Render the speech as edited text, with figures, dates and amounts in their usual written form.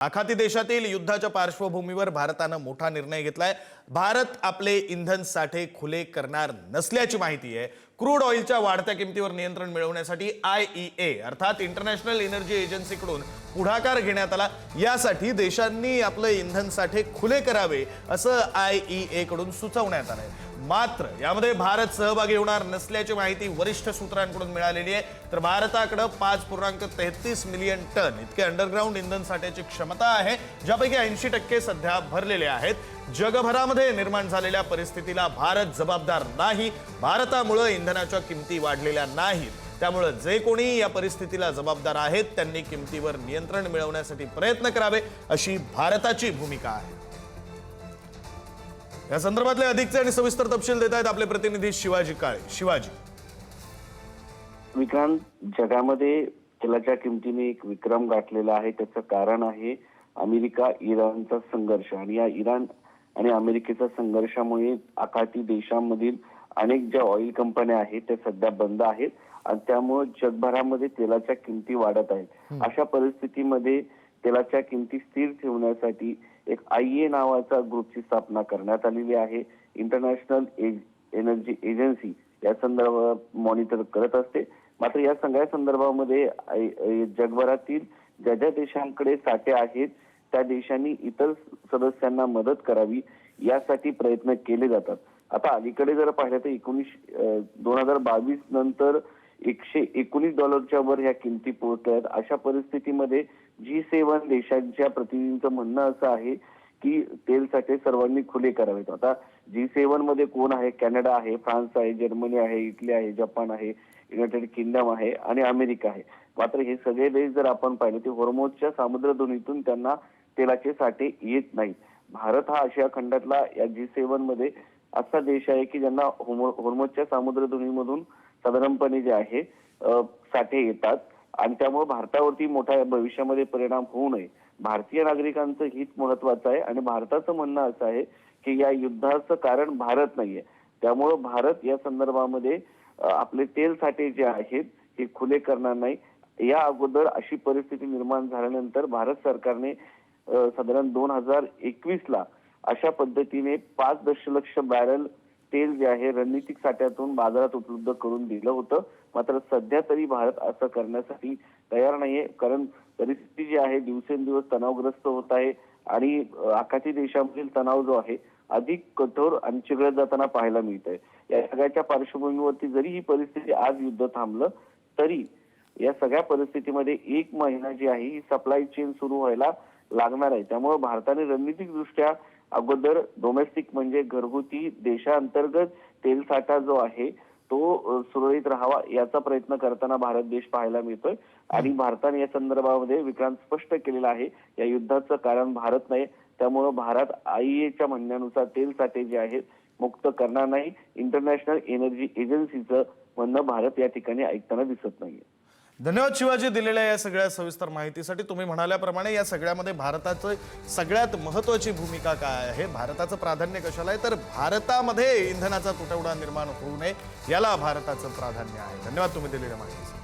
आखाती देशातील युद्धाच्या पार्श्वभूमीवर भारताने मोठा निर्णय घेतलाय। भारत आपले इंधन साठे खुले करणार नसल्याची माहिती आहे। क्रूड ऑइलच्या वाढत्या किमतीवर नियंत्रण मिळवण्यासाठी IEA अर्थात इंटरनॅशनल एनर्जी एजन्सीकडून पुढाकार घेण्यात आला। यासाठी देशांनी आपले इंधन साठे खुले करावे असं IEA कडून सुचवण्यात आलंय। मात्र यामध्ये भारत सहभागी होणार नसल्याची माहिती वरिष्ठ सूत्रांकडून मिळालेली आहे। तर भारताकडे 5.33 मिलियन टन इतके अंडरग्राउंड इंधन साठ्याची क्षमता आहे, ज्यापैकी 80% सध्या भरलेले आहेत। जगभरामध्ये निर्माण झालेल्या परिस्थितीला भारत जबाबदार नाही। भारतामुळे इंधनाच्या किमती वाढलेल्या नाहीत, त्यामुळे जे कोणी या परिस्थितीला जबाबदार आहेत त्यांनी किमतीवर नियंत्रण मिळवण्यासाठी प्रयत्न करावे अशी भारताची भूमिका आहे। या संदर्भातले अधिकचे आणि सविस्तर तपशील देत आहेत आपले प्रतिनिधी शिवाजी काळे। शिवाजी, विक्रांत, जगामध्ये तेलाच्या किमतीने एक विक्रम गाठलेला आहे। त्याचं कारण आहे अमेरिका इराणचा संघर्ष, आणि या इराण आणि अमेरिकेच्या संघर्षामुळे आखाती देशांमधील अनेक ज्या ऑइल कंपन्या आहेत त्या सध्या बंद आहेत आणि त्यामुळे जगभरामध्ये तेलाच्या किमती वाढत आहेत। अशा परिस्थितीमध्ये तेलाच्या किमती स्थिर ठेवण्यासाठी एक IEA नावाचा ग्रुपची स्थापना करण्यात आलेली आहे। इंटरनॅशनल एनर्जी एजन्सी या संदर्भात मॉनिटर करत असते। मात्र या सगळ्या संदर्भामध्ये जगभरातील ज्या ज्या देशांकडे साठे आहेत त्या देशांनी इतर सदस्यांना मदत करावी यासाठी प्रयत्न केले जातात। आता अलीकडे जर पाहिलं तर 2022 नंतर $119 वर ह्या किमती पोहोचल्यात। अशा परिस्थितीमध्ये G7 देशांच्या प्रतिनिधींचं म्हणणं असं आहे की तेल साठे सर्वांनी खुले करावेत। आता G7 मध्ये कोण आहे? कॅनडा आहे, फ्रान्स आहे, जर्मनी आहे, इटली आहे, जपान आहे, युनायटेड किंगडम आहे आणि अमेरिका आहे। मात्र हे सगळे देश जर आपण पाहिले तर हॉर्मुझच्या सामुद्रधुनीतून त्यांना तेलाचे साठे येत नाहीत। भारत हा आशिया खंडातला या G7 मध्ये असा देश आहे की ज्यांना हॉर्मुझच्या सामुद्रधुनीमधून साधारणपणे जे आहे साठे येतात, आणि त्यामुळे भारतावरती मोठ्या भविष्यामध्ये परिणाम होऊ नये। भारतीय नागरिकांचं हित महत्वाचं आहे आणि भारताचं म्हणणं असं आहे की या युद्धाचं कारण भारत नाहीये, त्यामुळे भारत या संदर्भामध्ये आपले तेल साठे जे आहेत हे खुले करणार नाही। या अगोदर अशी परिस्थिती निर्माण झाल्यानंतर भारत सरकारने साधारण 2021 ला अशा पद्धतीने 5 दशलक्ष बॅरल तेल जे आहे रणनीतिक साठ्यातून बाजारात उपलब्ध करून दिलं होतं। मात्र सध्या तरी भारत असं करण्यासाठी तयार नाहीये, कारण परिस्थिती जी आहे दिवसेंदिवस तणावग्रस्त होत आहे आणि आखाती देशांमधील तणाव जो आहे अधिक कठोर आणि चिघळत जाताना पाहायला मिळत आहे। या सगळ्याच्या पार्श्वभूमीवरती जरी ही परिस्थिती आज युद्ध थांबलं तरी या सगळ्या परिस्थितीमध्ये 1 महिना जी आहे ही सप्लाय चेन सुरू व्हायला लागणार आहे। त्यामुळे भारताने रणनीतिक दृष्ट्या अगोदर डोमेस्टिक म्हणजे घरगुती देशांतर्गत तेल साठा जो आहे तो सुरळीत राहावा याचा प्रयत्न करताना भारत देश पाहायला मिळतोय। आणि भारताने या संदर्भामध्ये विक्रांत स्पष्ट केलेला आहे या युद्धाचं कारण भारत नाही, त्यामुळे भारत IEAच्या म्हणण्यानुसार तेल साठे जे आहेत मुक्त करणार नाही। इंटरनॅशनल एनर्जी एजन्सीचं म्हणणं भारत या ठिकाणी ऐकताना दिसत नाहीये। धन्यवाद शिवाजी दिलेल्या या सगळ्या सविस्तर माहितीसाठी। तुम्ही म्हणाल्याप्रमाणे या सगळ्यामध्ये भारताचं सगळ्यात महत्त्वाची भूमिका काय आहे, भारताचं प्राधान्य कशाला आहे, तर भारतामध्ये इंधनाचा तुटवडा निर्माण होऊ नये याला भारताचं प्राधान्य आहे। धन्यवाद तुम्ही दिलेल्या माहितीसाठी।